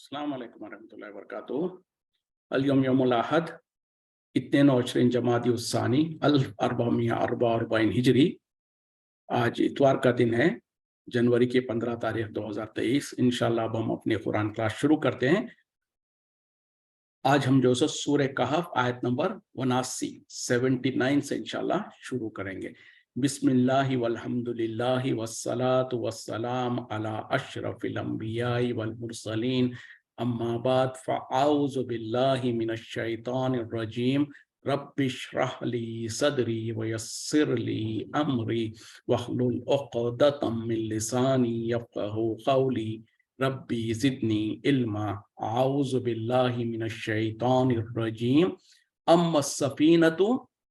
अस्सलाम वालेकुम वरहमतुल्लाहि वबरकातुहू। अल-यौम यौमुल अहद, 22 जमादी उस्सानी अल 1444 हिजरी। आज इतवार का दिन है, जनवरी की 15 तारीख 2023। इंशाल्लाह अब हम अपनी कुरान क्लास शुरू करते हैं। आज हम जो सूरह कहफ आयत नंबर 79 से इंशाल्लाह शुरू करेंगे। बिस्मिल्लाहि वल्हम्दुलिल्लाहि वस्सलातु वस्सलाम अला अशरफिल अंबियाई वल मुरसलीन, अम्मा बाद फ़अऊज़ु बिल्लाहि मिनश शैतानिर रजीम। रब्बिश्रह ली सदरी वयस्सिर ली अमरी वहलुल उक़दतम मिन लिसानी यफ़क़हू क़ौली रब्बी ज़िदनी इल्मा। आऊज़ु बिल्लाहि मिनश शैतानिर रजीम। अम्मस सफ़ीनतु,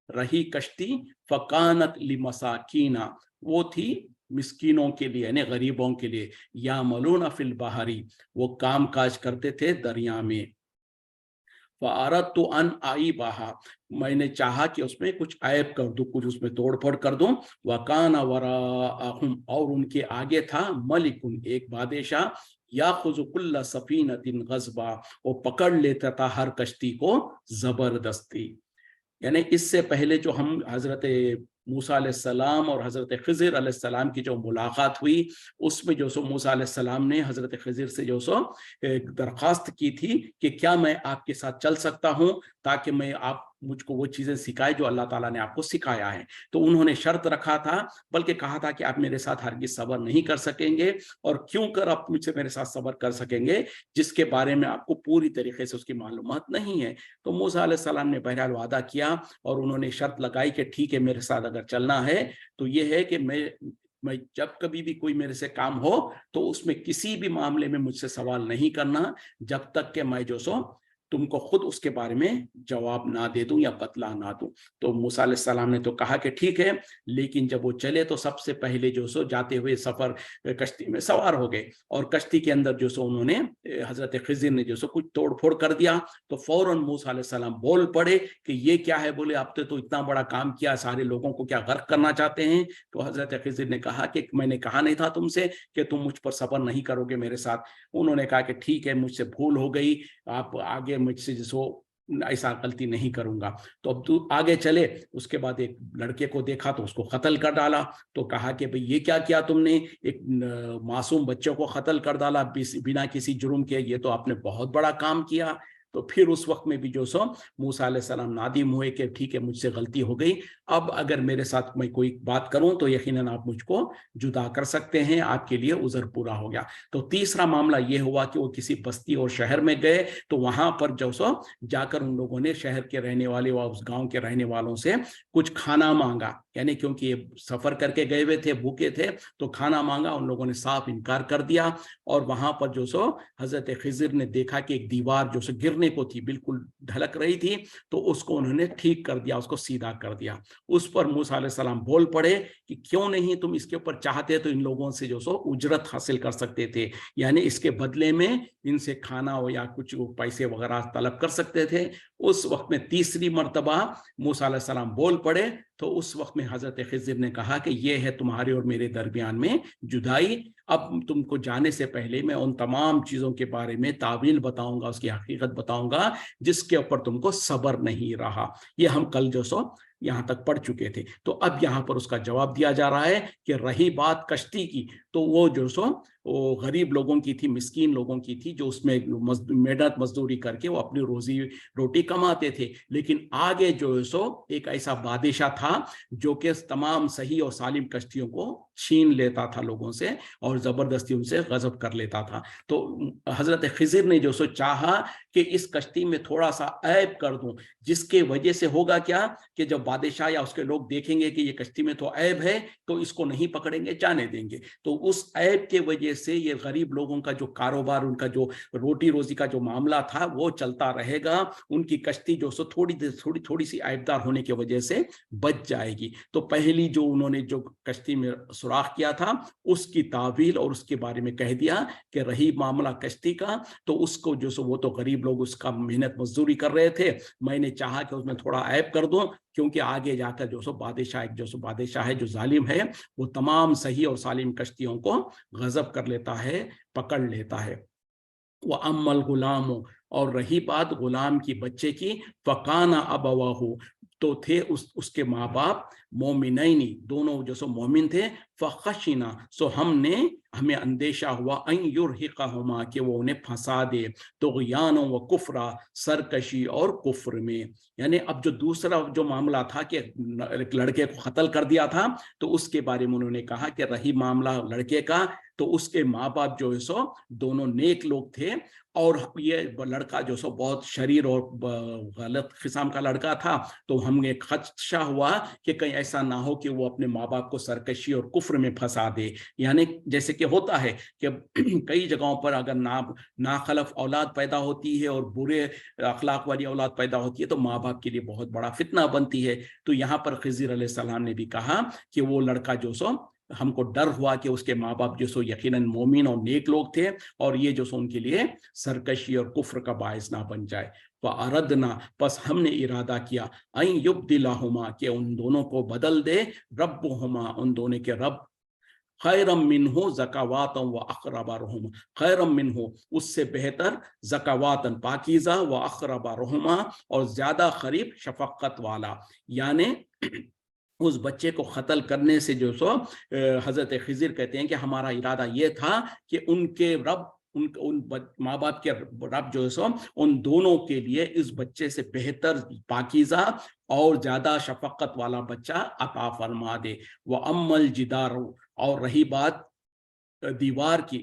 रही कश्ती, फ़कानत लिमसाकीना, वो थी मिस्कीनों के लिए यानी गरीबों के लिए। यामलूना फिल बहरी, वो काम काज करते थे दरिया में। फ़अरदतु अन आइबहा, मैंने चाहा कि उसमें कुछ ऐब कर दूं, कुछ उसमें तोड़-फोड़ कर दूं। वकाना वराअहुम, और उनके आगे था मलिकुन, एक बादशाह। याखुज़ु कुल्ल सफ़ीनतिन ग़स्बा, वो पकड़ लेता था हर कश्ती को जबरदस्ती। यानी इससे पहले जो हम हजरत मूसा अलैहिस्सलाम और हजरत खिज़र अलैहिस्सलाम की जो मुलाकात हुई, उसमें जो सो मूसा अलैहिस्सलाम ने हजरत खिज़र से जो सो एक दरख्वास्त की थी कि क्या मैं आपके साथ चल सकता हूं, ताकि मैं आप मुझको वो चीजें सिखाए जो अल्लाह ताला ने आपको सिखाया है। तो उन्होंने शर्त रखा था, बल्कि कहा था कि आप मेरे साथ हरगिज़ सब्र नहीं कर सकेंगे। और क्यों कर आप मुझसे मेरे साथ सब्र कर सकेंगे, जिसके बारे में आपको पूरी तरीके से उसकी मालूमात नहीं है। तो मूसा अलैहिस्सलाम ने बहरहाल वादा किया और उन्होंने शर्त लगाई कि ठीक है, मेरे साथ अगर चलना है तो ये है कि मैं जब कभी भी कोई मेरे से काम हो तो उसमें किसी भी मामले में मुझसे सवाल नहीं करना, जब तक कि मैं जो सो तुमको खुद उसके बारे में जवाब ना दे दूं या बतला ना दूं। तो मूसा अलैहिस्सलाम ने तो कहा कि ठीक है, लेकिन जब वो चले तो सबसे पहले जो सो जाते हुए सफर कश्ती में सवार हो गए, और कश्ती के अंदर जो सो उन्होंने हजरत खिज़र ने जो सो कुछ तोड़-फोड़ कर दिया। तो फौरन मूसा अलैहिस्सलाम बोल पड़े कि ये क्या है, बोले आपने तो इतना बड़ा काम किया, सारे लोगों को क्या गर्क करना चाहते हैं। तो हजरत खिज़र ने कहा कि मैंने कहा नहीं था तुमसे कि तुम मुझ पर सब्र नहीं करोगे मेरे साथ। उन्होंने कहा कि ठीक है, मुझसे भूल हो गई, आप आगे मुझसे जो ऐसा गलती नहीं करूंगा। तो अब तू आगे चले। उसके बाद एक लड़के को देखा तो उसको कत्ल कर डाला। तो कहा कि भाई ये क्या किया तुमने, एक मासूम बच्चों को कत्ल कर डाला बिना किसी जुर्म के, ये तो आपने बहुत बड़ा काम किया। तो फिर उस वक्त में भी जो सो मूसा अलैहिस्सलाम नादिम हुए कि ठीक है, मुझसे गलती हो गई, अब अगर मेरे साथ मैं कोई बात करूं तो यकीनन आप मुझको जुदा कर सकते हैं, आपके लिए उज़र पूरा हो गया। तो तीसरा मामला यह हुआ कि वो किसी बस्ती और शहर में गए, तो वहां पर जो सो जाकर उन लोगों ने शहर के रहने वाले व उस गांव के रहने वालों से कुछ खाना मांगा। यानी क्योंकि ये सफर करके गए हुए थे, भूखे थे, तो खाना मांगा, उन लोगों ने साफ इनकार कर दिया। और वहां पर जो सो हजरत खिज़र ने देखा कि एक दीवार जो सो गिरने को थी, बिल्कुल ढलक रही थी, तो उसको उन्होंने ठीक कर दिया, उसको सीधा कर दिया। उस पर मूसा अलैहिस्सलाम बोल पड़े कि क्यों नहीं, तुम इसके ऊपर चाहते तो इन लोगों से जो सो उजरत हासिल कर सकते थे, यानी इसके बदले में इनसे खाना हो या कुछ पैसे वगैरह तलब कर सकते थे। उस वक्त में तीसरी मर्तबा मूसा अलैहिस्सलाम बोल पड़े, तो उस वक्त में हजरत खिज़र ने कहा कि ये है तुम्हारे और मेरे दरमियान में जुदाई। अब तुमको जाने से पहले मैं उन तमाम चीजों के बारे में तावील बताऊंगा, उसकी हकीकत बताऊंगा, जिसके ऊपर तुमको सब्र नहीं रहा। ये हम कल जो सो यहां तक पढ़ चुके थे। तो अब यहां पर उसका जवाब दिया जा रहा है कि रही बात कश्ती की, तो वो जो सो वो गरीब लोगों की थी, मिस्कीन लोगों की थी, जो उसमें मेहनत मजदूरी करके वो अपनी रोजी रोटी कमाते थे। लेकिन आगे जो सो एक ऐसा बादशाह था जो कि तमाम सही और सालिम कश्तियों को छीन लेता था लोगों से और जबरदस्ती उनसे गजब कर लेता था। तो हजरत खिज़र ने जो सो चाहा कि इस कश्ती में थोड़ा सा ऐब कर दूं, जिसके वजह से होगा क्या कि जब बादशाह या उसके लोग देखेंगे कि ये कश्ती में तो ऐब है, तो इसको नहीं पकड़ेंगे, जाने देंगे। तो उस ऐब के वजह से ये गरीब लोगों का जो कारोबार, उनका जो रोटी रोजी का जो मामला था, वो चलता रहेगा। उनकी कश्ती जो सो थोड़ी सी ऐबदार होने की वजह से बच जाएगी। तो पहली जो उन्होंने जो कश्ती में सुराख किया था, उसकी तावील और उसके बारे में कह दिया कि रही मामला कश्ती का, तो उसको जो सो वो तो गरीब लोग उसका मेहनत मजदूरी कर रहे थे, मैंने चाहा कि उसमें थोड़ा ऐब कर दूं, क्योंकि आगे जाकर जो सो बादशाह, एक जो सो बादशाह है जो जालिम है, वो तमाम सही और सालिम कश्तियों को गजब कर लेता है, पकड़ लेता है। وہ امل غلام، اور رہی بات غلام کی بچے کی، فکانا ابواہو، تو تھے اس کے ماں باپ مومنینی، دونوں جو سو مومن تھے، فخشینا، سو ہمیں اندیشہ ہوا، ان یرہقہما، کہ وہ انہیں پھنسا دے، طغیان و کفرا، سرکشی اور کفر میں۔ یعنی اب جو دوسرا جو معاملہ تھا کہ ایک لڑکے کو قتل کر دیا تھا، تو اس کے بارے میں انہوں نے کہا کہ رہی معاملہ لڑکے کا، تو اس کے ماں باپ جو ہے سو دونوں نیک لوگ تھے، اور یہ لڑکا جو سو بہت شریر اور غلط قسم کا لڑکا تھا، تو ہم نے خدشہ ہوا کہ کہیں ایسا نہ ہو کہ وہ اپنے ماں باپ کو سرکشی اور کفر میں پھنسا دے۔ یعنی جیسے کہ ہوتا ہے کہ کئی جگہوں پر اگر ناخلف اولاد پیدا ہوتی ہے اور برے اخلاق والی اولاد پیدا ہوتی ہے، تو ماں باپ کے لیے بہت بڑا فتنہ بنتی ہے۔ تو یہاں پر خضر علیہ السلام نے بھی کہا کہ وہ لڑکا جو سو، ہم کو ڈر ہوا کہ اس کے ماں باپ جو سو یقیناً مومن اور نیک لوگ تھے، اور یہ جو سو ان کے لیے سرکشی اور کفر کا باعث نہ بن جائے۔ فَأَرَدْنَا، پس ہم نے ارادہ کیا، أَن يُبْدِلَهُمَا، کہ ان دونوں کو بدل دے، ربهما، ان دونوں کے رب، خیرم منہ زکواتم و اقرب رحم، خیرم منہ، اس سے بہتر، زکواتن، پاکیزہ، و اقرب رحما، اور زیادہ قریب شفقت والا۔ یعنی اس بچے کو قتل کرنے سے جو سو حضرت خضر کہتے ہیں کہ ہمارا ارادہ یہ تھا کہ ان کے رب، ان ماں باپ کے رب جو ہے سو ان دونوں کے لیے اس بچے سے بہتر، پاکیزہ اور زیادہ شفقت والا بچہ عطا فرما دے۔ وَأَمَّا الْجِدَارُ، اور رہی بات دیوار کی،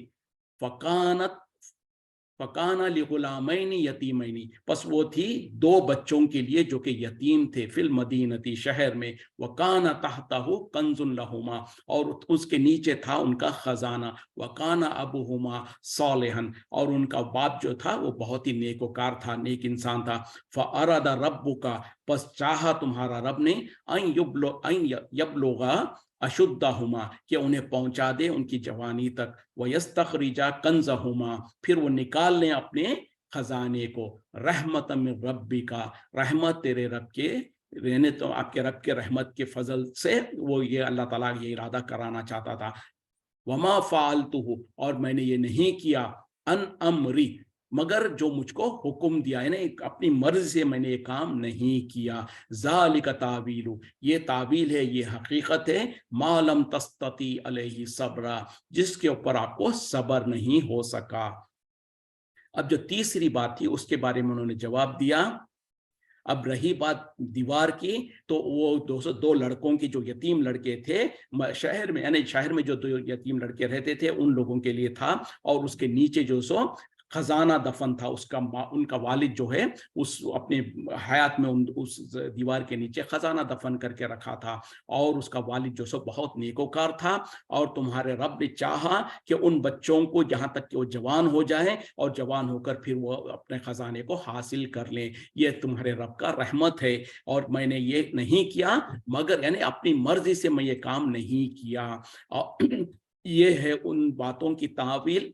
فَكَانَ لِغُلَامَيْنِ یتیمَيْنِ، پس وہ تھی دو بچوں کے لیے جو کہ یتیم تھے، فی المدینتی، شہر میں، وَكَانَ تَحْتَهُ كَنْزٌ لَهُمَا، اور اس کے نیچے تھا ان کا خزانہ، وَكَانَ أَبُوهُمَا صَالِحًا، اور ان کا باپ جو تھا وہ بہت ہی نیکوکار تھا، نیک انسان تھا۔ فَأَرَادَ رَبُّكَ، پس چاہا تمہارا رب نے، أَن يَبْلُغَا اشدہما، کہ انہیں پہنچا دے ان کی جوانی تک، وَيَسْتَخْرِجَا كَنْزَهُمَا، پھر وہ نکال لیں اپنے خزانے کو، رحمت من ربک، رحمت تیرے رب کے، رہنے تو آپ کے رب کے رحمت کے فضل سے، وہ یہ اللہ تعالیٰ یہ ارادہ کرانا چاہتا تھا۔ وما فعلتہ، اور میں نے یہ نہیں کیا، ان امری، مگر جو مجھ کو حکم دیا، یعنی اپنی مرضی سے میں نے یہ کام نہیں کیا۔ ذالک تعویل، یہ تعویل ہے، یہ حقیقت ہے، ما لم تستطیع علیہ صبرا، جس کے اوپر آپ کو صبر نہیں ہو سکا۔ اب جو تیسری بات تھی اس کے بارے میں انہوں نے جواب دیا۔ اب رہی بات دیوار کی، تو وہ دو لڑکوں کی جو یتیم لڑکے تھے شہر میں، یعنی شہر میں جو دو یتیم لڑکے رہتے تھے ان لوگوں کے لیے تھا، اور اس کے نیچے جو سو خزانہ دفن تھا، ان کا والد جو ہے اس اپنی حیات میں اس دیوار کے نیچے خزانہ دفن کر کے رکھا تھا، اور اس کا والد جو سو بہت نیکوکار تھا، اور تمہارے رب نے چاہا کہ ان بچوں کو جہاں تک کہ وہ جوان ہو جائیں، اور جوان ہو کر پھر وہ اپنے خزانے کو حاصل کر لیں، یہ تمہارے رب کا رحمت ہے، اور میں نے یہ نہیں کیا، مگر یعنی اپنی مرضی سے میں یہ کام نہیں کیا۔ اور یہ ہے ان باتوں کی تعویل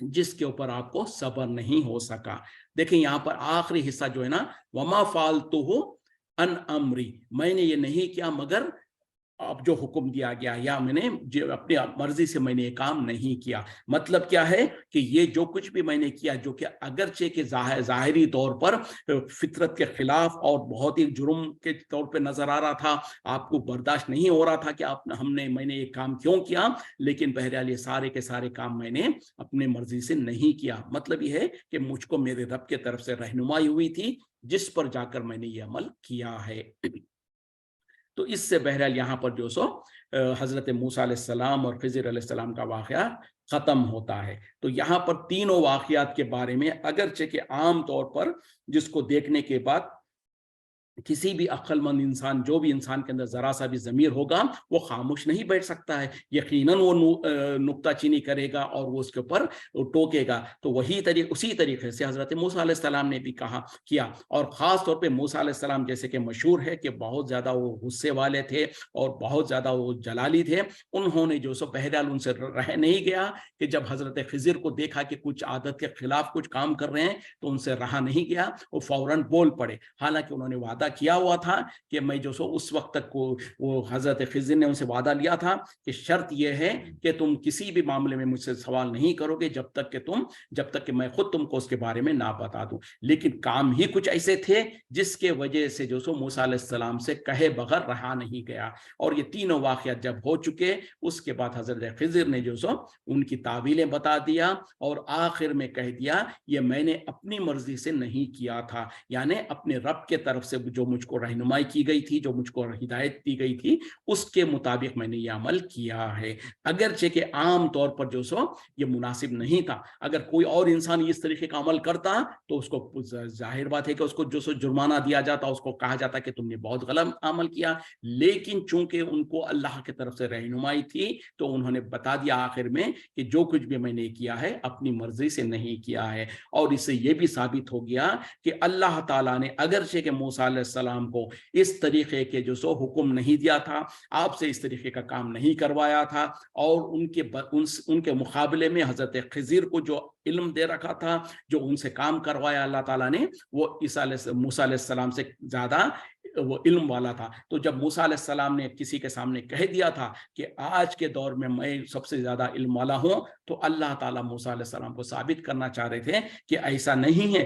جس کے اوپر آپ کو صبر نہیں ہو سکا۔ دیکھیں یہاں پر آخری حصہ جو ہے نا، وما فعلتہ ان امری، میں نے یہ نہیں کیا مگر اب جو حکم دیا گیا، یا میں نے اپنی مرضی سے میں نے یہ کام نہیں کیا۔ مطلب کیا ہے کہ یہ جو کچھ بھی میں نے کیا، جو کہ اگرچہ کہ ظاہری طور پر فطرت کے خلاف اور بہت ہی جرم کے طور پہ نظر آ رہا تھا، آپ کو برداشت نہیں ہو رہا تھا کہ میں نے یہ کام کیوں کیا، لیکن بہرحال یہ سارے کے سارے کام میں نے اپنے مرضی سے نہیں کیا۔ مطلب یہ ہے کہ مجھ کو میرے رب کے طرف سے رہنمائی ہوئی تھی، جس پر جا کر میں نے یہ عمل کیا ہے۔ تو اس سے بہرحال یہاں پر جو سو حضرت موسیٰ علیہ السلام اور خضر علیہ السلام کا واقعہ ختم ہوتا ہے۔ تو یہاں پر تینوں واقعات کے بارے میں اگرچہ کہ عام طور پر جس کو دیکھنے کے بعد کسی بھی عقل مند انسان، جو بھی انسان کے اندر ذرا سا بھی ضمیر ہوگا، وہ خاموش نہیں بیٹھ سکتا ہے، یقیناً وہ نکتہ چینی کرے گا اور وہ اس کے اوپر ٹوکے گا۔ تو اسی طریقے سے حضرت موسیٰ علیہ السلام نے بھی کیا، اور خاص طور پہ موسیٰ علیہ السلام جیسے کہ مشہور ہے کہ بہت زیادہ وہ غصے والے تھے اور بہت زیادہ وہ جلالی تھے، انہوں نے جو سو بہرحال ان سے رہ نہیں گیا کہ جب حضرت خضر کو دیکھا کہ کچھ عادت کے خلاف کچھ کام کر رہے ہیں تو ان سے رہا نہیں گیا، وہ فوراً بول پڑے، حالانکہ انہوں نے وعدہ किया हुआ था कि मैं जो सो उस वक्त तक को वो हजरत खिज़र ने उनसे वादा लिया था कि शर्त यह है कि तुम किसी भी मामले में मुझसे सवाल नहीं करोगे जब तक कि मैं खुद तुमको उसके बारे में ना बता दूं। लेकिन काम ही कुछ ऐसे थे जिसके वजह से जो सो मूसा अलैहिस्सलाम से कहे बगैर रहा नहीं गया। और ये तीनों वाक़यात जब हो चुके, उसके बाद हजरत खिज़र ने जो सो उनकी तावीलें बता दिया और आखिर में कह दिया ये मैंने अपनी मर्जी से नहीं किया था, यानी अपने रब के तरफ से जो मुझको रहनुमाई की गई थी, जो मुझको हिदायत दी गई थी, उसके मुताबिक मैंने ये अमल किया है। अगरचे कि आम तौर पर जो सो ये मुनासिब नहीं था। अगर कोई और इंसान इस तरीके का अमल करता तो उसको जाहिर बात है कि उसको जो सो जुर्माना दिया जाता, उसको कहा जाता कि तुमने बहुत गलत अमल किया। लेकिन चूंकि उनको अल्लाह की तरफ से रहनुमाई थी तो उन्होंने बता दिया आखिर में कि जो कुछ भी मैंने किया है अपनी मर्जी से नहीं किया है। और इससे यह भी साबित हो गया कि अल्लाह ताला ने अगरचे के मूसा अलैहिस्सलाम को इस तरीके के जो सो हुक्म नहीं दिया था, आपसे इस तरीके का काम नहीं करवाया था, और उनके मुकाबले में हजरत खिज़र को जो इल्म दे रखा था, जो उनसे काम करवाया अल्लाह ताला ने, वो मूसा अलैहिस्सलाम से ज्यादा वो इल्म वाला था। तो जब मूसा अलैहिस्सलाम ने किसी के सामने कह दिया था कि आज के दौर में मैं सबसे ज्यादा इल्म वाला हूं, तो अल्लाह ताला मूसा अलैहिस्सलाम को साबित करना चाह रहे थे कि ऐसा नहीं है।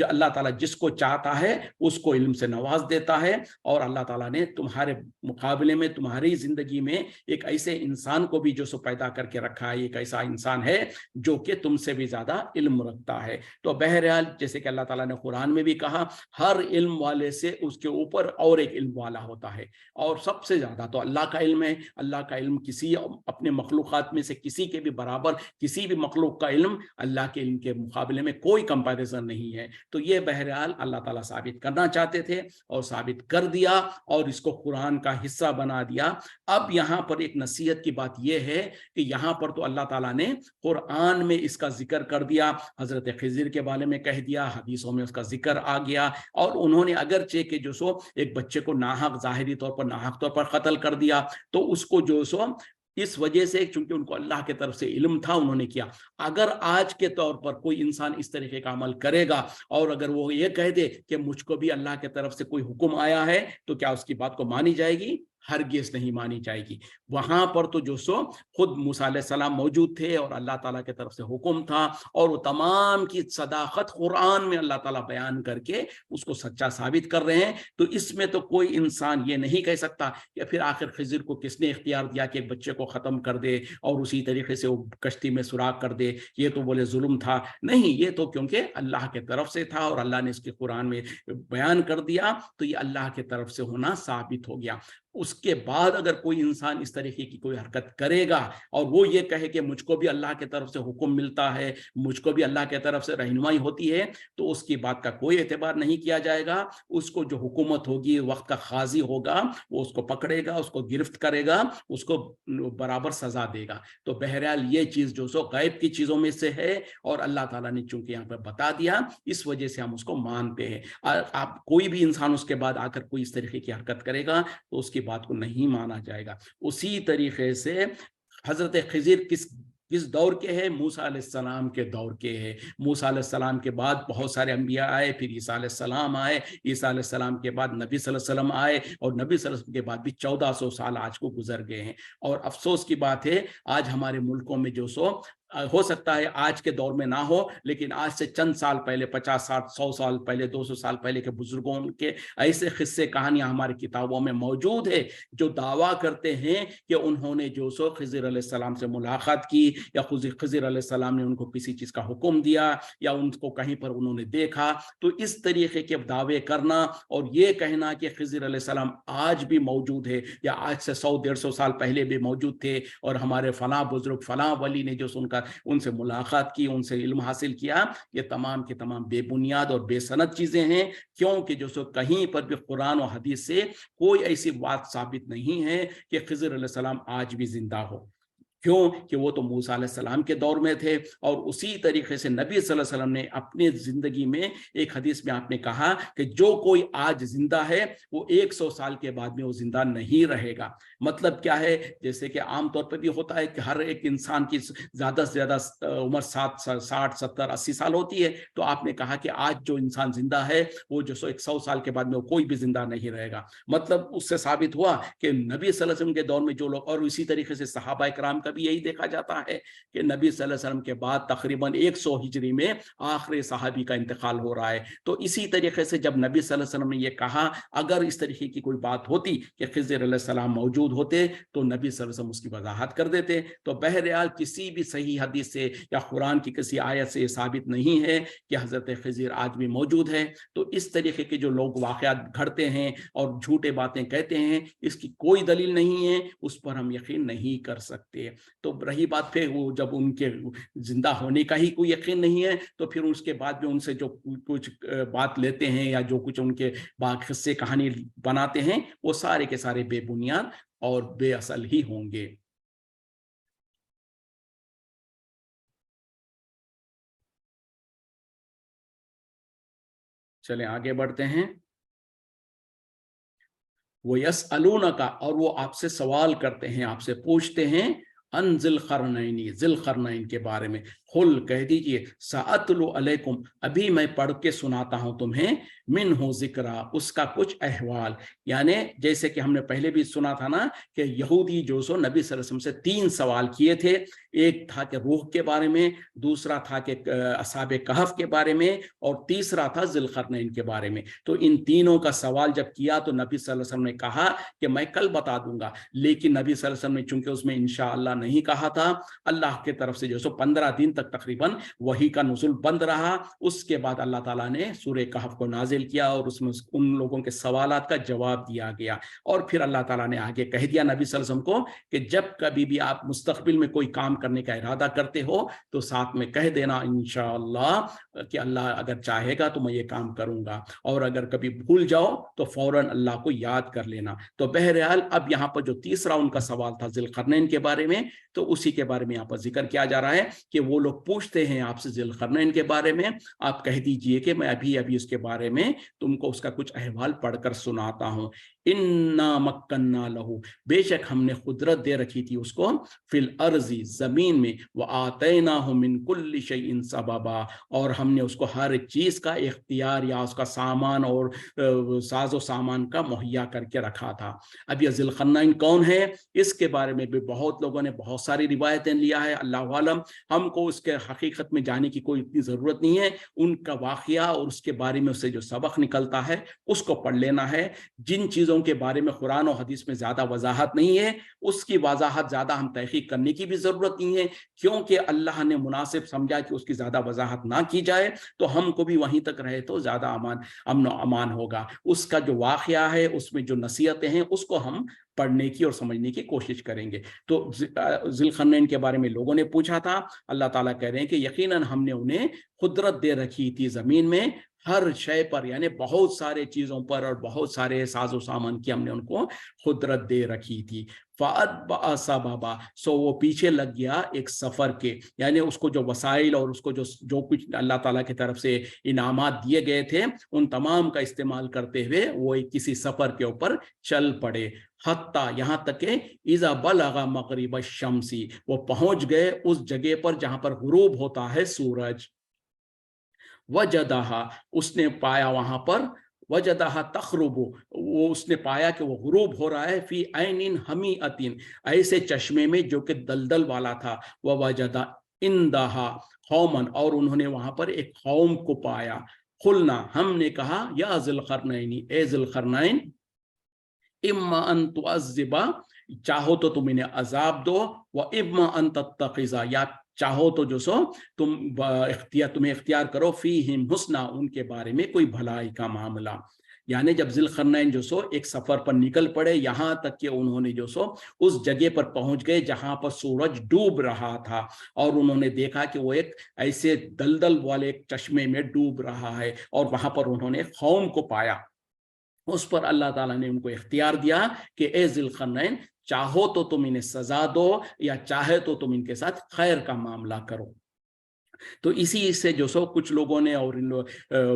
अल्लाह ताला जिसको चाहता है उसको इल्म से नवाज देता है, और अल्लाह ताला ने तुम्हारे मुकाबले में, तुम्हारी जिंदगी में एक ऐसे इंसान को भी जो सो पैदा करके रखा है, एक ऐसा इंसान है जो कि तुमसे भी ज्यादा इल्म रखता है। तो बहरहाल जैसे कि अल्लाह ताला ने कुरान में भी कहा, हर इल्म वाले से उसके ऊपर और एक इल्म वाला होता है, और सबसे ज्यादा तो अल्लाह का इल्म है। अल्लाह का इल्म किसी अपने मखलूकात में से किसी के भी बराबर, किसी भी मखलूक का इल्म अल्लाह के इल्म के मुकाबले में कोई कंपैरिजन नहीं है। तो ये बहरहाल अल्लाह ताला साबित करना चाहते थे और साबित कर दिया, और इसको कुरान का हिस्सा बना दिया। अब यहाँ पर एक नसीहत की बात यह है कि यहाँ पर तो अल्लाह ताला ने कुरान में इसका जिक्र कर दिया, हजरत खिज़र के बारे में कह दिया, हदीसों में उसका जिक्र आ गया, और उन्होंने अगरचे के जो सो एक बच्चे को नाहक, जाहिरी तौर पर नाहक तौर पर कत्ल कर दिया, तो उसको जो सो इस वजह से, चूंकि उनको अल्लाह की तरफ से इल्म था, उन्होंने किया। अगर आज के तौर पर कोई इंसान इस तरीके का अमल करेगा और अगर वो ये कह दे कि मुझको भी अल्लाह की तरफ से कोई हुक्म आया है, तो क्या उसकी बात को मानी जाएगी? हरगिज़ नहीं मानी जाएगी। वहां पर तो जो सो खुद मूसा अलैहिस्सलाम मौजूद थे और अल्लाह ताला की तरफ से हुक्म था, और वो तमाम की सदाकत कुरान में अल्लाह ताला बयान करके उसको सच्चा साबित कर रहे हैं। तो इसमें तो कोई इंसान ये नहीं कह सकता कि फिर आखिर खिज़र को किसने इख्तियार दिया कि एक बच्चे को खत्म कर दे और उसी तरीके से वो कश्ती में सुराख कर दे, ये तो बोले जुल्म था। नहीं, ये तो क्योंकि अल्लाह की तरफ से था और अल्लाह ने इसके कुरान में बयान कर दिया, तो ये अल्लाह की तरफ से होना साबित हो गया। उसके बाद अगर कोई इंसान इस तरीके की कोई हरकत करेगा और वो ये कहे कि मुझको भी अल्लाह की तरफ से हुक्म मिलता है, मुझको भी अल्लाह की तरफ से रहनुमाई होती है, तो उसकी बात का कोई एतबार नहीं किया जाएगा। उसको जो हुकूमत होगी, वक्त का काजी होगा, वो उसको पकड़ेगा, उसको गिरफ्त करेगा, उसको बराबर सजा देगा। तो बहरहाल ये चीज जो सो गैब की चीजों में से है, और अल्लाह ताला ने चूंकि यहाँ पर बता दिया, इस वजह से हम उसको मानते हैं। आप कोई भी इंसान उसके बाद आकर कोई इस तरीके की हरकत करेगा तो उसकी बात को नहीं माना जाएगा। उसी तरीके से हजरत खिज़र किस दौर के हैं? मूसा अलैहिस्सलाम के दौर के हैं। मूसा अलैहिस्सलाम के बाद बहुत सारे अंबिया आए, फिर ईसा अलैहिस्सलाम आए, ईसा अलैहिस्सलाम के बाद नबी सल्लल्लाहु अलैहि वसल्लम आए, और नबी सल्लल्लाहु अलैहि वसल्लम के बाद भी 1400 साल आज को गुजर गए हैं। और अफसोस की बात है, आज हमारे मुल्कों में जो सो हो सकता है आज के दौर में ना हो, लेकिन आज से चंद साल पहले, 50, 60, 100 साल पहले, 200 साल पहले के बुजुर्गों के ऐसे किस्से कहानियां हमारी किताबों में मौजूद है, जो दावा करते हैं कि उन्होंने जो सो खिज़र अलैहिस्सलाम से मुलाकात की, या खिज़र अलैहिस्सलाम ने उनको किसी चीज का हुक्म दिया, या उनको कहीं पर उन्होंने देखा। तो इस तरीके के दावे करना और ये कहना कि खिज़र अलैहिस्सलाम आज भी मौजूद है, या आज से 100-150 साल पहले भी मौजूद थे, और हमारे फलां बुजुर्ग, फलां वली ने जो उनका उनसे मुलाकात की, उनसे इल्म हासिल किया, ये तमाम की तमाम बेबुनियाद और बेसनद चीजें हैं। क्योंकि जो सो कहीं पर भी कुरान और हदीस से कोई ऐसी बात साबित नहीं है कि खिज़र अलैहिस्सलाम आज भी जिंदा हो। क्यों कि वो तो मूसा अलैहिस्सलाम के दौर में थे। और उसी तरीके से नबी सल्लल्लाहु अलैहि वसल्लम ने अपने जिंदगी में एक हदीस में आपने कहा कि जो कोई आज जिंदा है वो 100 साल के बाद में वो जिंदा नहीं रहेगा। मतलब क्या है, जैसे कि आमतौर पर भी होता है कि हर एक इंसान की ज्यादा से ज्यादा उम्र 60, 70, 80 साल होती है, तो आपने कहा कि आज जो इंसान जिंदा है वो जो 100 साल के बाद में वो कोई भी जिंदा नहीं रहेगा। मतलब उससे साबित हुआ कि नबी सल्लल्लाहु अलैहि वसल्लम के दौर में जो लोग, और इसी तरीके से सहाबा इकराम का भी यही देखा जाता है कि नबी सल्लल्लाहु अलैहि वसल्लम के बाद तकरीबन 100 हिजरी में आखिरी सहाबी का इंतकाल हो रहा है। तो इसी तरीके से जब नबी सल्लल्लाहु अलैहि वसल्लम ने ये कहा, अगर इस तरीके की कोई बात होती कि खिज़र अलैहिस्सलाम मौजूद होते तो नबी सल्लल्लाहु अलैहि वसल्लम उसकी वजाहत कर देते। तो बहरहाल किसी भी सही हदीस से या कुरान की किसी आयत से साबित नहीं है कि हजरत खिज़र आज भी मौजूद है। तो इस तरीके के जो लोग वाक़यात घड़ते हैं और झूठे बातें कहते हैं, इसकी कोई दलील नहीं है, उस पर हम यकीन नहीं कर सकते। तो रही बात फिर वो जब उनके जिंदा होने का ही कोई यकीन नहीं है, तो फिर उसके बाद में उनसे जो कुछ बात लेते हैं या जो कुछ उनके किस्से कहानी बनाते हैं, वो सारे के सारे बेबुनियाद और बेअसल ही होंगे। चलें आगे बढ़ते हैं। वो यसअलूना का, और वो आपसे सवाल करते हैं, आपसे पूछते हैं अन ज़िलक़रनैनी, ज़िलक़रनैन के बारे में। खुल, कह दीजिए, सअतलु अलैकुम, अभी मैं पढ़ के सुनाता हूं तुम्हें, मिन्हु ज़िक्रा, उसका कुछ अहवाल। यानी जैसे कि हमने पहले भी सुना था ना कि यहूदी जो सो नबी सल्लल्लाहु अलैहि वसल्लम से 3 सवाल किए थे। एक था कि रूह के बारे में, दूसरा था कि असहाबे कहफ के बारे में, और तीसरा था ज़िलक़रनैन के बारे में। तो इन तीनों का सवाल जब किया तो नबी सल्लल्लाहु अलैहि वसल्लम ने कहा कि मैं कल बता दूंगा। लेकिन नबी सल्लल्लाहु अलैहि वसल्लम ने चूंकि उसमें इंशाअल्लाह नहीं कहा था, अल्लाह की तरफ से जो सो 15 दिन तक तकरीबन वही का नुज़ुल बंद रहा। उसके बाद अल्लाह ताला ने सूरह कहफ को नाजिल किया और उसमें उन लोगों के सवालात का जवाब दिया गया। और फिर अल्लाह ताला ने आगे कह दिया नबी सल्लल्लाहु अलैहि वसल्लम को कि जब कभी भी आप मुस्तकबिल में कोई काम करने का इरादा करते हो तो साथ में कह देना इंशाअल्लाह कि अल्लाह अगर चाहेगा तो मैं ये काम करूंगा, और अगर कभी भूल जाओ तो फौरन अल्लाह को याद कर लेना। तो बहरहाल अब यहाँ पर जो तीसरा उनका सवाल था ज़िलक़रनैन के बारे में, तो उसी के बारे में यहाँ पर जिक्र किया जा रहा है कि वो लोग पूछते हैं आपसे ज़िलक़रनैन के बारे में, आप कह दीजिए कि मैं अभी अभी उसके बारे में तुमको उसका कुछ अहवाल पढ़कर सुनाता हूँ। इन्ना मक्कन्ना लहू, बेशक हमने कुदरत दे रखी थी उसको, फिल अर्ज़ी, जमीन में, व आतैनाहु मिन कुल्लि शैइन सबबा, और हमने उसको हर एक चीज का इख्तियार या उसका सामान और साजो सामान का मुहैया करके रखा था। अब यह ज़िलक़रनैन कौन है, इसके बारे में भी बहुत लोगों ने बहुत सारी रिवायतें लिया है। अल्लाह आलम, हमको उसके हकीकत में जाने की कोई इतनी ज़रूरत नहीं है। उनका वाक़या और उसके बारे में उससे जो सबक निकलता है उसको पढ़ लेना है। जिन चीज़ों के बारे में कुरान और हदीस में ज़्यादा वजाहत नहीं है, उसकी वजाहत ज़्यादा हम तहक़ीक़ करने की भी ज़रूरत नहीं है, क्योंकि अल्लाह ने मुनासिब समझा कि उसकी ज़्यादा वजाहत ना की जाए, तो हमको भी वहीं तक रहे तो ज़्यादा अमन अमान होगा। उसका जो वाक़या है, उसमें जो नसीहतें हैं, उसको हम पढ़ने की और समझने की कोशिश करेंगे। तो ज़िलक़रनैन के बारे में लोगों ने पूछा था। अल्लाह ताला कह रहे हैं कि यकीनन हमने उन्हें कुदरत दे रखी थी ज़मीन में हर शय पर, यानी बहुत सारे चीज़ों पर और बहुत सारे साजो सामान की हमने उनको कुदरत दे रखी थी। फ़अतबअ सबबा, सो वो पीछे लग गया एक सफ़र के, यानी उसको जो वसाइल और उसको जो कुछ अल्लाह ताला की तरफ से इनामात दिए गए थे, उन तमाम का इस्तेमाल करते हुए वो एक किसी सफ़र के ऊपर चल पड़े। हत्ता, यहाँ तक के इज़ा बलगा मग़रिब शम्सी, वो पहुँच गए उस जगह पर जहाँ पर गुरूब होता है सूरज। वजदहा, उसने पाया वहां पर, वजदहा तखरुबु, वो उसने पाया कि वो गुरूब हो रहा है, फी ऐनिन हमी अतीन, ऐसे चश्मे में जो कि दलदल वाला था। वह वजदा इंदहा कौमन, और उन्होंने वहां पर एक कौम को पाया। खुलना, हमने कहा, या ज़िलक़रनैनी, ए ज़िलक़रनैन, इम्मा अन तुअज़्ज़िबा, चाहो तो तुम इन्हें अजाब दो, व इम्मा अन तत्तखिज़ा, या चाहो तो जो सो तुम्हें इख्तियार करो, फ़ीहिम हुस्ना, उनके बारे में कोई भलाई का मामला। यानी जब ज़िलक़रनैन जो सो एक सफ़र पर निकल पड़े, यहाँ तक कि उन्होंने जो सो उस जगह पर पहुँच गए जहाँ पर सूरज डूब रहा था, और उन्होंने देखा कि वो एक ऐसे दलदल वाले एक चश्मे में डूब रहा है, और वहाँ पर उन्होंने कौम को पाया। उस पर अल्लाह ताला ने उनको इख्तियार दिया कि ए ज़िलक़रनैन, चाहो तो तुम इन्हें सजा दो या चाहे तो तुम इनके साथ खैर का मामला करो। तो इसी से जो सो कुछ लोगों ने और इन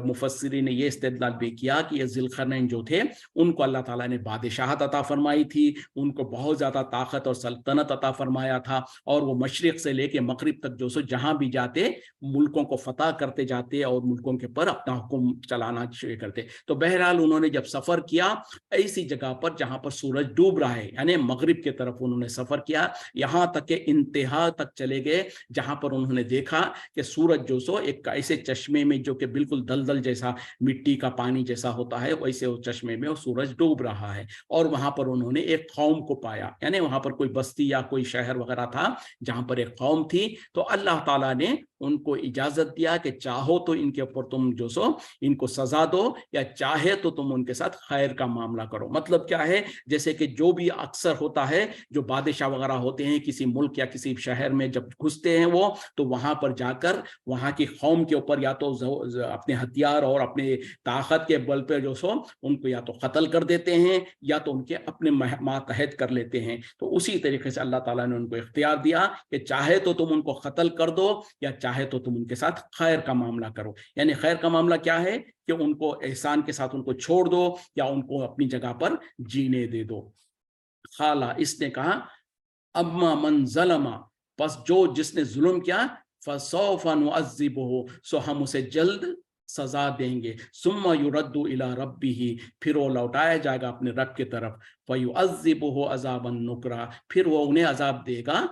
मुफस्सिरीन ने ये इस्तेदलाल भी किया कि ये ज़ुल्क़रनैन जो थे उनको अल्लाह ताला ने बादशाहत अता फरमाई थी, उनको बहुत ज़्यादा ताकत और सल्तनत अता फरमाया था, और वो मशरिक़ से लेके मगरिब तक जो सो जहाँ भी जाते मुल्कों को फतह करते जाते और मुल्कों के पर अपना हुक्म चलाना शुरू करते। तो बहरहाल उन्होंने जब सफ़र किया ऐसी जगह पर जहाँ पर सूरज डूब रहा है, यानी मगरिब की तरफ उन्होंने सफ़र किया, यहाँ तक के इंतहा तक चले गए जहाँ पर उन्होंने देखा कि सूरज जो सो एक ऐसे चश्मे में जो कि बिल्कुल दलदल जैसा मिट्टी का पानी जैसा होता है वैसे उस चश्मे में वो सूरज डूब रहा है। और वहां पर उन्होंने एक कौम को पाया, यानी वहां पर कोई बस्ती या कोई शहर वगैरह था जहां पर एक कौम थी। तो अल्लाह ताला ने उनको इजाजत दिया कि चाहो तो इनके ऊपर तुम जो सो इनको सजा दो या चाहे तो तुम उनके साथ खैर का मामला करो। मतलब क्या है, जैसे कि जो भी अक्सर होता है जो बादशाह वगैरह होते हैं किसी मुल्क या किसी शहर में जब घुसते हैं वो, तो वहां पर जाकर वहां की कौम के ऊपर या तो अपने हथियार और अपने ताकत के बल पे जो सो उनको या तो कत्ल कर देते हैं या तो उनके अपने मातहत कर लेते हैं। तो उसी तरीके से अल्लाह ताला ने उनको इख्तियार दिया कि चाहे तो तुम उनको कत्ल कर दो या चाहे तो तुम उनके साथ खैर का मामला करो। यानी खैर का मामला क्या है कि उनको एहसान के साथ उनको छोड़ दो या उनको अपनी जगह पर जीने दे दो। खाला, इसने कहा अम्मा मन ज़लमा, बस जो जिसने जुल्म किया, फसौफा नुअज़्ज़िबुहु, सो हम उसे जल्द सजा देंगे, सुम्मा युरद्दु इला रब्बिही, फिर वो लौटाया जाएगा अपने रब की तरफ, फयुअज़्ज़िबुहु अज़ाबन नुकरा, फिर वो उन्हें अजाब देगा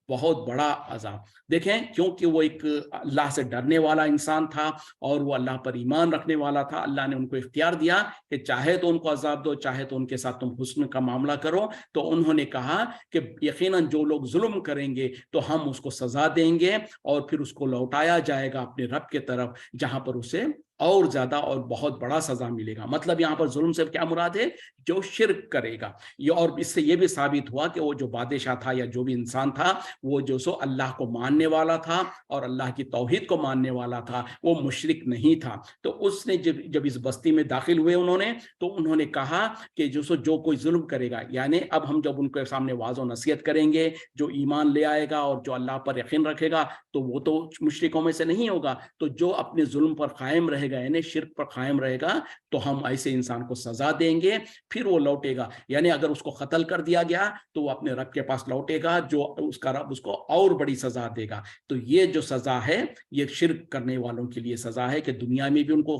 बहुत बड़ा अजाब। देखें, क्योंकि वो एक अल्लाह से डरने वाला इंसान था और वो अल्लाह पर ईमान रखने वाला था, अल्लाह ने उनको इख्तियार दिया कि चाहे तो उनको अजाब दो चाहे तो उनके साथ तुम हुस्न का मामला करो। तो उन्होंने कहा कि यकीनन जो लोग जुल्म करेंगे तो हम उसको सजा देंगे और फिर उसको लौटाया जाएगा अपने रब के तरफ जहां पर उसे और ज्यादा और बहुत बड़ा सजा मिलेगा। मतलब यहाँ पर जुल्म से क्या मुराद है, जो शिर्क करेगा। ये और इससे ये भी साबित हुआ कि वो जो बादशाह था या जो भी इंसान था वो जो सो अल्लाह को मानने वाला था और अल्लाह की तौहीद को मानने वाला था, वो मुशरिक नहीं था। तो उसने जब इस बस्ती में दाखिल हुए उन्होंने, तो उन्होंने कहा कि जो कोई जुल्म करेगा, यानी अब हम जब उनके सामने वाज़ और नसीहत करेंगे, जो ईमान ले आएगा और जो अल्लाह पर यकीन रखेगा तो वो तो मुशरिकों में से नहीं होगा। तो जो अपने जुल्म पर कायम रहेगा यानी शिर्क पर कायम रहेगा तो हम ऐसे इंसान को सजा देंगे, फिर वो लौटेगा। यानी अगर उसको कत्ल कर दिया गया तो वो अपने रब के पास लौटेगा, जो उसका रब उसको और बड़ी सजा देगा। तो ये जो सजा है ये शिर्क करने वालों के लिए सजा है कि दुनिया में भी उनको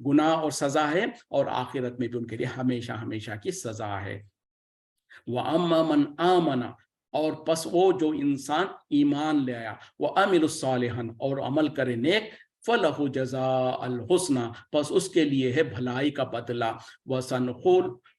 गुनाह और सजा है और आखिरत में भी उनके लिए हमेशा हमेशा की सजा है। व अम्मा मन आमना, और पस वो जो इंसान ईमान ले आया, वो अमिलुस सालिहन, और अमल करे नेक, फलहु जज़ा अल हुस्ना, बस उसके लिए है भलाई का बदला।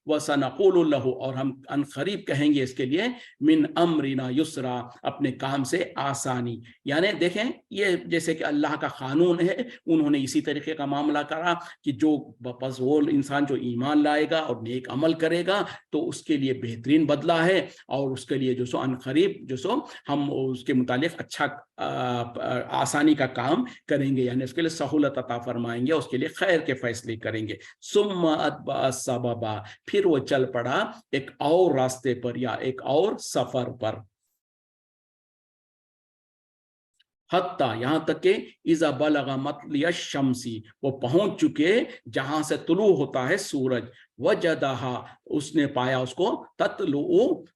वसनक़ूलु लहु, और हम अनक़रीब कहेंगे इसके लिए, मिन अमरिना युसरा, अपने काम से आसानी। यानी देखें, ये जैसे कि अल्लाह का कानून है, उन्होंने इसी तरीके का मामला करा कि जो बस वो इंसान जो ईमान लाएगा और नेक अमल करेगा तो उसके लिए बेहतरीन बदला है, और उसके लिए जो सो अनक़रीब जो सो हम उसके मुतालिक अच्छा आसानी का काम करेंगे, यानी उसके लिए सहूलत अता फरमाएंगे, उसके लिए खैर के फैसले करेंगे। सुम्मा अतबा सबबा, फिर वो चल पड़ा एक और रास्ते पर या एक और सफर पर। हत्ता, यहां तक के इज़ा बलगा मतलिय शम्सी, वो पहुंच चुके जहां से तुलू होता है सूरज। वजदहा, उसने पाया उसको, ततलु,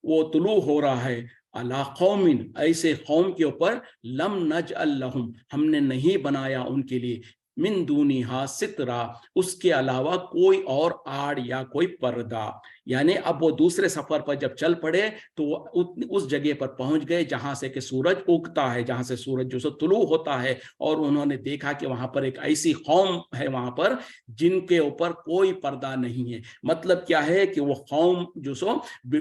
वो तुलू हो रहा है, अला कौमिन, ऐसे कौम के ऊपर, लम नजअल लहुम, हमने नहीं बनाया उनके लिए, मिन दूनिहा सितरा, उसके अलावा कोई और आड़ या कोई पर्दा। यानी अब वो दूसरे सफर पर जब चल पड़े तो वो उस जगह पर पहुंच गए जहां से कि सूरज उगता है, जहां से सूरज जो सो तुलू होता है, और उन्होंने देखा कि वहां पर एक ऐसी कौम है वहां पर जिनके ऊपर कोई पर्दा नहीं है। मतलब क्या है कि वो कौम जो सो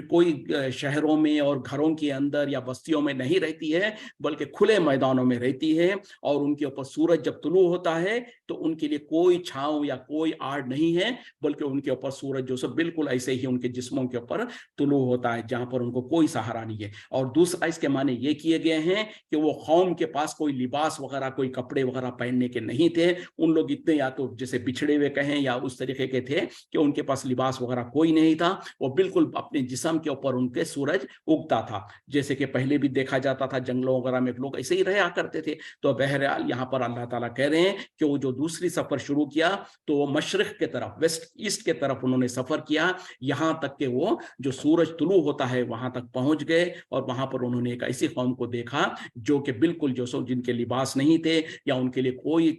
कोई शहरों में और घरों के अंदर या बस्तियों में नहीं रहती है, बल्कि खुले मैदानों में रहती है, और उनके ऊपर सूरज जब तुलू होता है तो उनके लिए कोई छांव या कोई आड़ नहीं है, बल्कि उनके ऊपर सूरज जो सो बिल्कुल ऐसे ही उनके जिस्मों के ऊपर तुलू होता है, जहां पर उनको कोई सहारा नहीं है। और दूसरा इसके माने ये किए गए हैं कि वो कौम के पास कोई लिबास वगैरह, कोई कपड़े वगैरह पहनने के नहीं थे। उन लोग इतने या तो जैसे बिछड़े हुए कहें या उस तरीके के थे कि उनके पास लिबास वगैरह कोई नहीं था। वो बिल्कुल अपने जिस्म के ऊपर उनके सूरज उगता था, जैसे कि पहले भी देखा जाता था जंगलों वगैरह में लोग ऐसे ही रहा करते थे। तो बहरहाल यहाँ पर अल्लाह ताला कह रहे हैं कि वो जो दूसरी सफर शुरू किया तो वो मशरिक के तरफ, वेस्ट ईस्ट के तरफ उन्होंने सफर किया, यहां तक कि वो जो सूरज तुलू होता है वहां तक पहुंच गए। और वहां पर उन्होंने एक ऐसी कौम को देखा जो कि बिल्कुल जो सो जिनके लिबास नहीं थे या उनके लिए कोई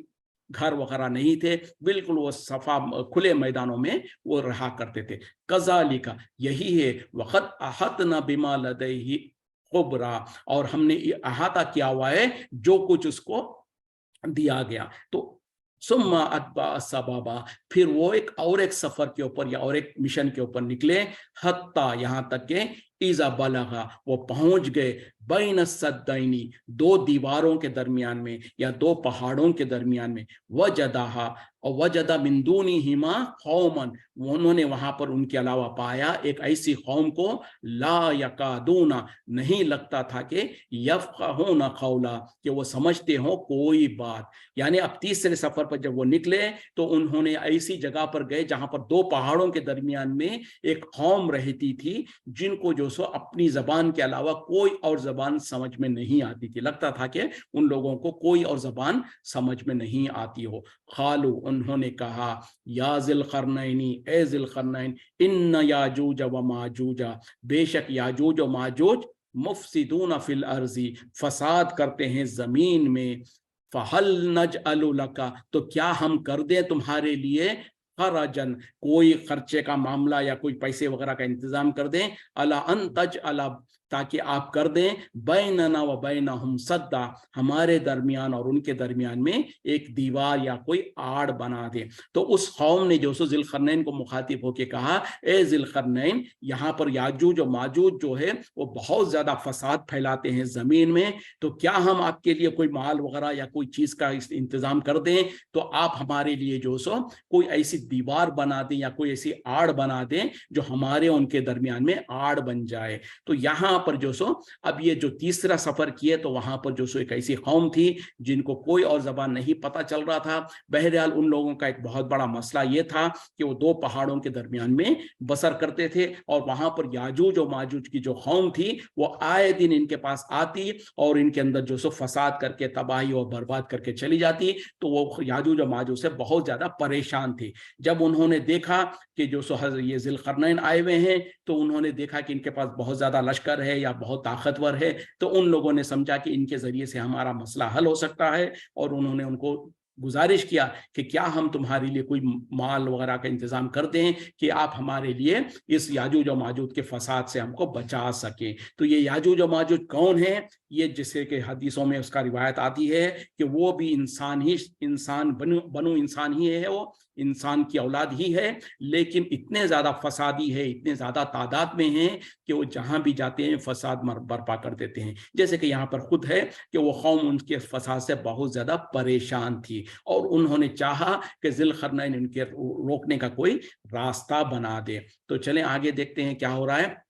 घर वगैरह नहीं थे, बिल्कुल वो सफा खुले मैदानों में वो रहा करते थे। कज़ालिका, यही है, वक़द अहतना बिमा लदैहि खुबरा, और हमने अहाता किया हुआ है जो कुछ उसको दिया गया। तो सुम्मा अत्बा सबबा, फिर वो एक सफर के ऊपर या और एक मिशन के ऊपर निकले, हत्ता, यहां तक के इज़ा बलगा, वो पहुंच गए, बैन सद्दैनी, दो दीवारों के दरमियान में या दो पहाड़ों के दरमियान में, वजदाहा, और वजदा मिन दूनिहिमा कौमन, उन्होंने वहां पर उनके अलावा पाया एक ऐसी कौम को, ला यकादूना, नहीं लगता था कि यफ़क़हूना क़ौला, कि वो समझते हो कोई बात। यानी अब तीसरे सफर पर जब वो निकले तो उन्होंने ऐसी जगह पर गए जहां पर दो पहाड़ों के दरमियान में एक कौम रहती थी, जिनको जो सो अपनी जबान के अलावा कोई और जबान समझ में नहीं आती थी। लगता था कि उन लोगों को कोई और जबान समझ में नहीं आती हो। खालू, उन्होंने कहा, या ज़िलक़रनैनी, ए ज़िलक़रनैन, इन्न याजूज व माजूजा, बेशक याजूज व माजूज मुफ़सिदून फिल अर्ज़ी, फसाद करते हैं जमीन में। फ़हल नजअलु लका, तो क्या हम कर दें तुम्हारे लिए, खरजन, कोई खर्चे का मामला या कोई पैसे वगैरह का इंतजाम कर दें, अला अन तजअला, ताकि आप कर दें, बैनना व बैनहुम सद्दा, हमारे दरमियान और उनके दरमियान में एक दीवार या कोई आड़ बना दे। तो उस कौम ने जो सो ज़िलक़रनैन को मुखातिब होकर कहा, ए ज़िलक़रनैन, यहाँ पर याजूज और माजूज जो है वो बहुत ज्यादा फसाद फैलाते हैं जमीन में, तो क्या हम आपके लिए कोई माल वगैरह या कोई चीज का इंतजाम कर दें, तो आप हमारे लिए जो सो कोई ऐसी दीवार बना दें या कोई ऐसी आड़ बना दें जो हमारे उनके दरमियान में आड़ बन जाए। तो यहाँ पर जो सो अब ये जो तीसरा सफर किए तो वहां पर जो सो एक ऐसी कौम थी जिनको कोई और जबान नहीं पता चल रहा था। बहरहाल उन लोगों का एक बहुत बड़ा मसला ये था कि वो दो पहाड़ों के दरमियान में बसर करते थे, और वहां पर याजूज और माजूज की जो कौम थी वो आए दिन इनके पास आती और इनके अंदर जो सो फसाद करके तबाही और बर्बाद करके चली जाती। तो वो याजूज और माजूज से बहुत ज्यादा परेशान थी। जब उन्होंने देखा कि जो सो ये ज़िलक़रनैन आए हुए हैं, तो उन्होंने देखा कि इनके पास बहुत ज्यादा लश्कर है या बहुत ताकतवर है, तो उन लोगों ने समझा कि इनके जरिए से हमारा मसला हल हो सकता है, और उन्होंने उनको गुजारिश किया कि क्या हम तुम्हारे लिए कोई माल वगैरह का इंतजाम कर दें कि आप हमारे लिए इस याजूज और माजूज के फसाद से हमको बचा सके। तो ये याजूज और माजूज कौन है, ये जिसे कि हदीसों में उसका रिवायत आती है कि वो भी इंसान बनु इंसान ही है, वो इंसान की औलाद ही है, लेकिन इतने ज्यादा फसादी है, इतने ज्यादा तादाद में हैं कि वो जहां भी जाते हैं फसाद बर्पा कर देते हैं। जैसे कि यहाँ पर खुद है कि वो कौम उनके फसाद से बहुत ज्यादा परेशान थी और उन्होंने चाहा कि ज़िलक़रनैन इनके रोकने का कोई रास्ता बना दे। तो चलें आगे देखते हैं क्या हो रहा है।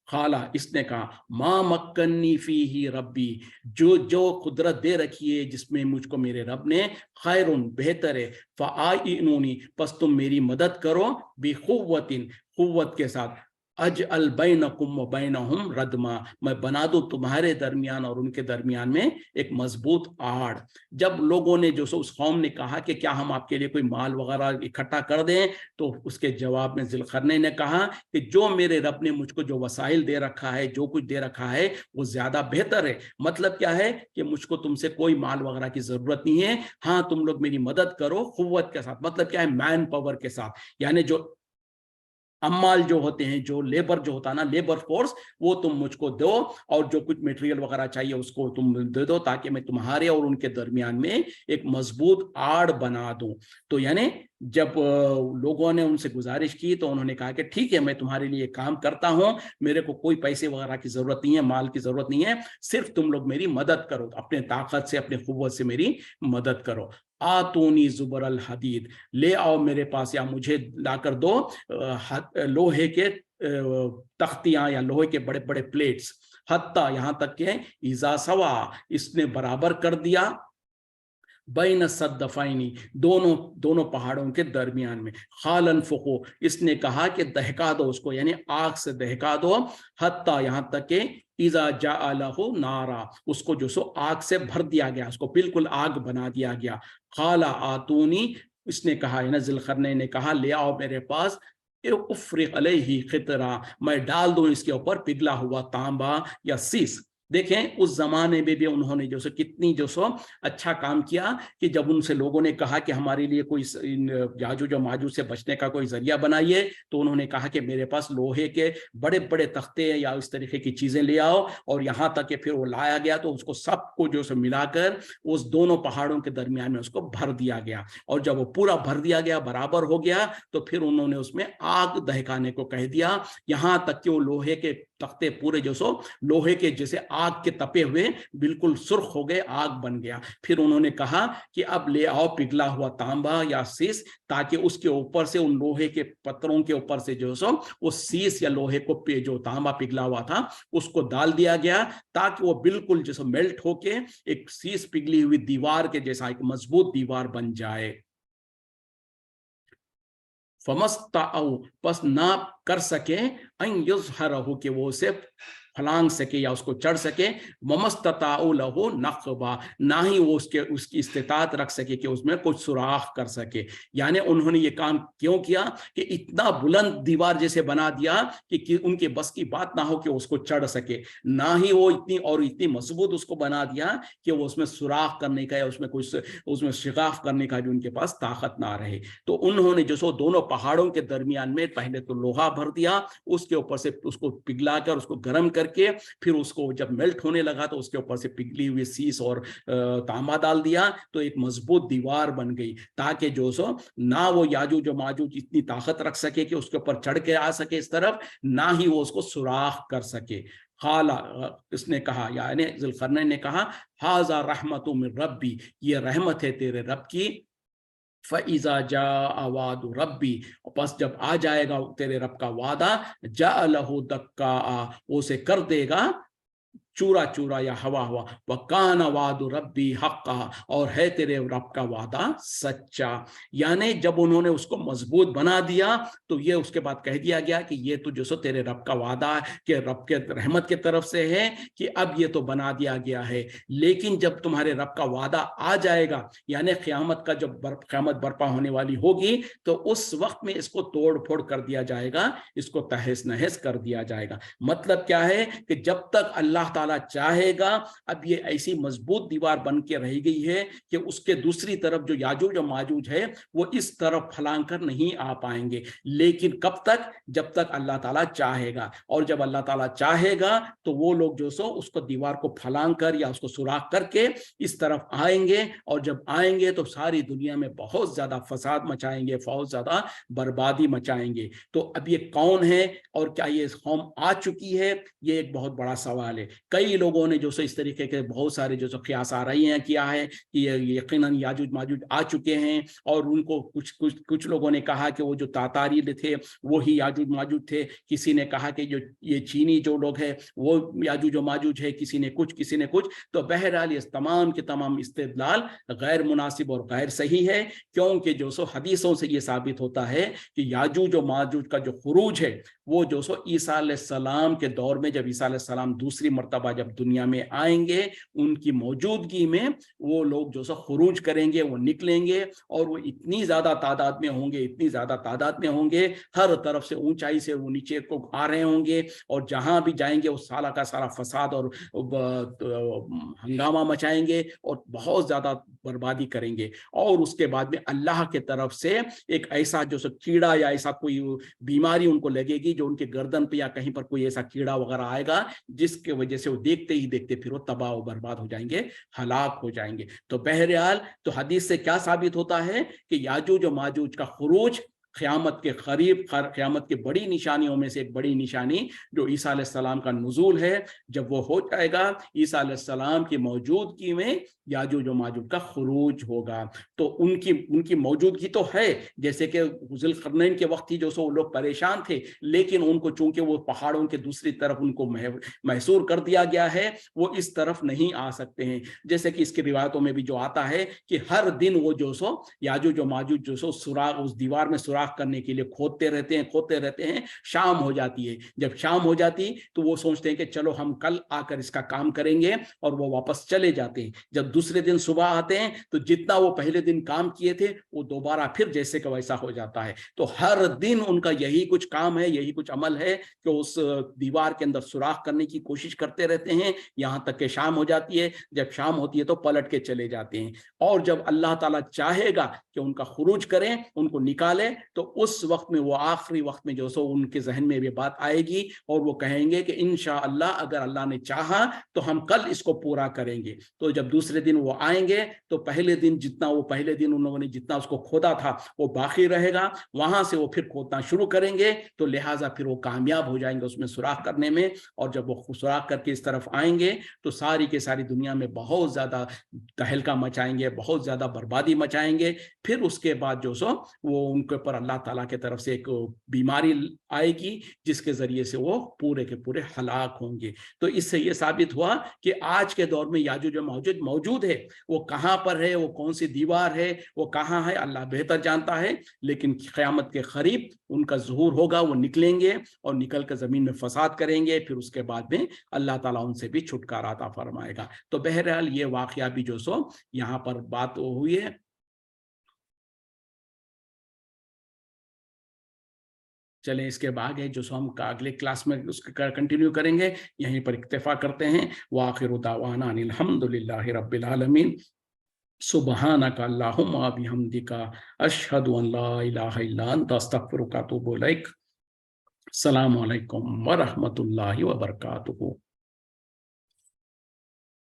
खाला, इसने कहा, माँ मक्कन्नी फी ही रब्बी, जो जो कुदरत दे रखी है जिसमें मुझको मेरे रब ने, खैरुन, बेहतर है, फ़आइनूनी, बस तुम मेरी मदद करो, बिक़ुव्वतिन, कुव्वत के साथ, अजअल बैनकुम व बैनहुम रदमा, मैं बना दूं तुम्हारे दरमियान और उनके दरमियान में एक मजबूत आड़। जब लोगों ने जो सो उस कौम ने कहा कि क्या हम आपके लिए कोई माल वगैरह इकट्ठा कर दें, तो उसके जवाब में ज़िलक़रनैन ने कहा कि जो मेरे रब ने मुझको जो वसाइल दे रखा है, जो कुछ दे रखा है, वो ज्यादा बेहतर है। मतलब क्या है कि मुझको तुमसे कोई माल वगैरह की जरूरत नहीं है, हाँ तुम लोग मेरी मदद करो कुव्वत के साथ। मतलब क्या है, मैन पावर के साथ, यानी जो अम्माल जो होते हैं, जो लेबर जो होता है ना, लेबर फोर्स, वो तुम मुझको दो, और जो कुछ मटेरियल वगैरह चाहिए उसको तुम दे दो, ताकि मैं तुम्हारे और उनके दरमियान में एक मजबूत आड़ बना दूं। तो यानी जब लोगों ने उनसे गुजारिश की तो उन्होंने कहा कि ठीक है, मैं तुम्हारे लिए काम करता हूं, मेरे को कोई पैसे वगैरह की जरूरत नहीं है, माल की जरूरत नहीं है, सिर्फ तुम लोग मेरी मदद करो, अपने ताकत से, अपने कुव्वत से मेरी मदद करो। आतूनी जुबर अल हदीद, ले आओ मेरे पास या मुझे ला कर दो लोहे के तख्तियां या लोहे के बड़े बड़े प्लेट्स, हत्ता यहाँ तक के इजा सवा, इसने बराबर कर दिया, बैन सद्दफाइनी, दोनों दोनों पहाड़ों के दरमियान में, खालन फुको, इसने कहा कि दहका दो उसको, यानी आग से दहका दो, हत्ता यहाँ तक के इजा जाअलहु नारा, उसको जो सो आग से भर दिया गया, उसको बिल्कुल आग बना दिया गया। खाला आतूनी, इसने कहा, ज़ुल्करनैन ने कहा, ले आओ मेरे पास, उफ्रिक अलैहि खितरा, मैं डाल दूं इसके ऊपर पिघला हुआ तांबा या सीस। देखें उस जमाने में भी उन्होंने जो सो कितनी जो सो अच्छा काम किया कि जब उनसे लोगों ने कहा कि हमारे लिए कोई याजूज और माजूज से बचने का कोई जरिया बनाइए, तो उन्होंने कहा कि मेरे पास लोहे के बड़े बड़े तख्ते या इस तरीके की चीजें ले आओ, और यहाँ तक कि फिर वो लाया गया तो उसको सबको जो सो मिलाकर उस दोनों पहाड़ों के दरमियान में उसको भर दिया गया, और जब वो पूरा भर दिया गया, बराबर हो गया, तो फिर उन्होंने उसमें आग दहकाने को कह दिया, यहाँ तक कि वो लोहे के तख्ते पूरे जो सो लोहे के जैसे आग के तपे हुए बिल्कुल सुर्ख हो गए, आग बन गया। फिर उन्होंने कहा कि अब ले आओ पिघला हुआ तांबा या सीस, ताकि उसके ऊपर से उन लोहे के पत्थरों के ऊपर से जो सो उस सीस या लोहे को जो तांबा पिघला हुआ था उसको डाल दिया गया, ताकि वो बिल्कुल जैसे मेल्ट होके एक सीस पिघली हुई दीवार के जैसा एक मजबूत दीवार बन जाए। फमस्ताउ, बस ना कर सके, अन युज़हरहु, कि वो उसे फलांग सके या उसको चढ़ सके, ममस्तताउ लहु नक़बा, ना ही वो उसकी इस्तिताअत रख सके कि उसमें कुछ सुराख कर सके। यानी उन्होंने ये काम क्यों किया कि इतना बुलंद दीवार जैसे बना दिया कि उनके बस की बात ना हो कि उसको चढ़ सके, ना ही वो इतनी मजबूत उसको बना दिया कि वो उसमें सुराख करने का या उसमें शिगाफ करने का भी उनके पास ताकत ना रहे। तो उन्होंने जो सो दोनों पहाड़ों के दरमियान में पहले तो लोहा भर दिया, उसके ऊपर से उसको पिघला कर उसको गर्म करके, फिर उसको जब मेल्ट होने लगा तो उसके ऊपर से पिघली हुई सीस और तांबा डाल दिया, तो एक मजबूत दीवार बन गई, ताकि जो सो ना वो याजूज और माजूज इतनी ताकत रख सके कि उसके ऊपर चढ़ के आ सके इस तरफ, ना ही वो उसको सुराख कर सके। खाला, इसने कहा, यानी ज़ुल्करनैन ने कहा, हाजा रहमतु मिन रब्बी, ये रहमत है तेरे रब की, फ़इज़ा जाअ वादु रब्बी, बस जब आ जाएगा तेरे रब का वादा, जअलहु दक्का, उसे कर देगा चूरा चूरा या हवा हवा, वकान वादु रब्बी हक्का, और है तेरे रब का वादा सच्चा। यानी जब उन्होंने उसको मजबूत बना दिया तो ये उसके बाद कह दिया गया कि ये तो जो सो तेरे रब का वादा कि रब के रहमत की तरफ से है कि अब ये तो बना दिया गया है, लेकिन जब तुम्हारे रब का वादा आ जाएगा, यानी क़यामत का जब क़यामत बर्पा होने वाली होगी, तो उस वक्त में इसको तोड़ फोड़ कर दिया जाएगा, इसको तहस नहस कर दिया जाएगा। मतलब क्या है कि जब तक अल्लाह ताला चाहेगा, अब ये ऐसी मजबूत दीवार बन के रह गई है कि उसके दूसरी तरफ जो याजूज और माजूज है वो इस तरफ फलांग कर नहीं आ पाएंगे, लेकिन कब तक, जब तक अल्लाह ताला चाहेगा, और जब अल्लाह ताला चाहेगा तो वो लोग जो सो उसको दीवार को फलांग कर या उसको सुराख करके इस तरफ आएंगे, और जब आएंगे तो सारी दुनिया में बहुत ज्यादा फसाद मचाएंगे, बहुत ज्यादा बर्बादी मचाएंगे। तो अब ये कौन है और क्या ये कौम आ चुकी है, ये एक बहुत बड़ा सवाल है। कई लोगों ने जो सो इस तरीके के बहुत सारे जो सो क़ियास आ रही हैं किया है कि ये यकीनन याजूज माजूज आ चुके हैं, और उनको कुछ लोगों ने कहा कि वो जो तातारी थे वो ही याजूज माजूज थे, किसी ने कहा कि जो ये चीनी जो लोग हैं वो याजूज माजूज है, किसी ने कुछ। तो बहरहाल ये तमाम के तमाम इस्तेदलाल गैर मुनासिब और गैर सही है, क्योंकि जो सो हदीसों से ये साबित होता है कि याजूज और माजूज का जो खुरूज है वो जो सो ईसा अलैहिस्सलाम के दौर में, जब ईसा अलैहिस्सलाम दूसरी मर्तबा जब दुनिया में आएंगे, उनकी मौजूदगी में वो लोग जो सो खुरूज करेंगे, वो निकलेंगे, और वो इतनी ज्यादा तादाद में होंगे, हर तरफ से ऊंचाई से वो नीचे को आ रहे होंगे, और जहां भी जाएंगे वो सारा का सारा फसाद और हंगामा मचाएंगे और बहुत ज्यादा बर्बादी करेंगे। और उसके बाद में अल्लाह के तरफ से एक ऐसा जो सो कीड़ा या ऐसा कोई बीमारी उनको लगेगी, जो उनके गर्दन पे या कहीं पर कोई ऐसा कीड़ा वगैरह आएगा, जिसके वजह से वो देखते ही देखते फिर वो तबाह और बर्बाद हो जाएंगे, हलाक हो जाएंगे। तो बहरहाल तो हदीस से क्या साबित होता है कि याजूज और माजूज का खुरूज क़यामत के करीब, क़यामत की बड़ी निशानियों में से एक बड़ी निशानी जो ईसा अलैहिस्सलाम का नुज़ूल है, जब वो हो जाएगा, ईसा अलैहिस्सलाम की मौजूदगी में याजूज व माजूज का खुरूज होगा। तो उनकी मौजूदगी तो है, जैसे कि ज़ुल्क़रनैन के वक्त ही जो सो लोग परेशान थे, लेकिन उनको चूंकि वो पहाड़ों के दूसरी तरफ उनको महसूर कर दिया गया है, वो इस तरफ नहीं आ सकते हैं। जैसे कि इसकी रिवायतों में भी जो आता है कि हर दिन वो जो सो याजूज व माजूज जो सो सुराख, उस दीवार में सुराख करने के लिए खोदते रहते हैं। शाम हो जाती है, जब शाम हो जाती तो वो सोचते हैं कि चलो हम कल आकर इसका काम करेंगे, और वो वापस चले जाते हैं। जब दूसरे दिन सुबह आते हैं तो जितना वो पहले दिन काम किए थे वो दोबारा फिर जैसे का वैसा हो जाता है। तो हर दिन उनका यही कुछ काम है, यही कुछ अमल है कि उस दीवार के अंदर सुराख करने की कोशिश करते रहते हैं, यहां तक कि शाम हो जाती है। जब शाम होती है तो पलट के चले जाते हैं, और जब अल्लाह ताला चाहेगा कि उनका खुरूज करें, उनको निकाले, तो उस वक्त में, वो आखिरी वक्त में जो सो उनके जहन में भी बात आएगी, और वो कहेंगे कि इंशाअल्लाह अगर अल्लाह ने चाहा तो हम कल इसको पूरा करेंगे। तो जब दूसरे दिन वो आएंगे तो पहले दिन उन्होंने जितना उसको खोदा था वो बाकी रहेगा, वहां से वो फिर खोदना शुरू करेंगे, तो लिहाजा फिर वो कामयाब हो जाएंगे उसमें सुराख करने में। और जब वो सुराख करके इस तरफ आएंगे तो सारी के सारी दुनिया में बहुत ज्यादा तहलका मचाएंगे, बहुत ज्यादा बर्बादी मचाएंगे। फिर उसके बाद जो सो वो उनके ऊपर अल्लाह ताला की तरफ से एक बीमारी आएगी, जिसके जरिए से वो पूरे के पूरे हलाक होंगे। तो इससे ये साबित हुआ कि आज के दौर में याजूज माजूज मौजूद है। वो कहाँ पर है, वो कौन सी दीवार है, वो कहाँ है, अल्लाह बेहतर जानता है। लेकिन क़यामत के करीब उनका ज़ुहूर होगा, वो निकलेंगे और निकल कर ज़मीन में फसाद करेंगे। फिर उसके बाद में अल्लाह ताला उनसे भी छुटकारा अता फरमाएगा। तो बहरहाल ये वाक़या भी जो सो यहाँ पर बात हुई है। चलें, इसके बाद है जो सो हम अगले क्लास में उसका कंटिन्यू करेंगे। यहीं पर इक्तफा करते हैं। व आखिरु दावाना अनिल हम्दुलिल्लाहि रब्बिल आलमीन। सुब्हानका अल्लाहुम्मा बिहम्दिका अशहदु अन ला इलाहा इल्ला अंता अस्तगफिरुका व अतूबु इलैक। अस्सलामु अलैकुम व रहमतुल्लाहि व बरकातुहू।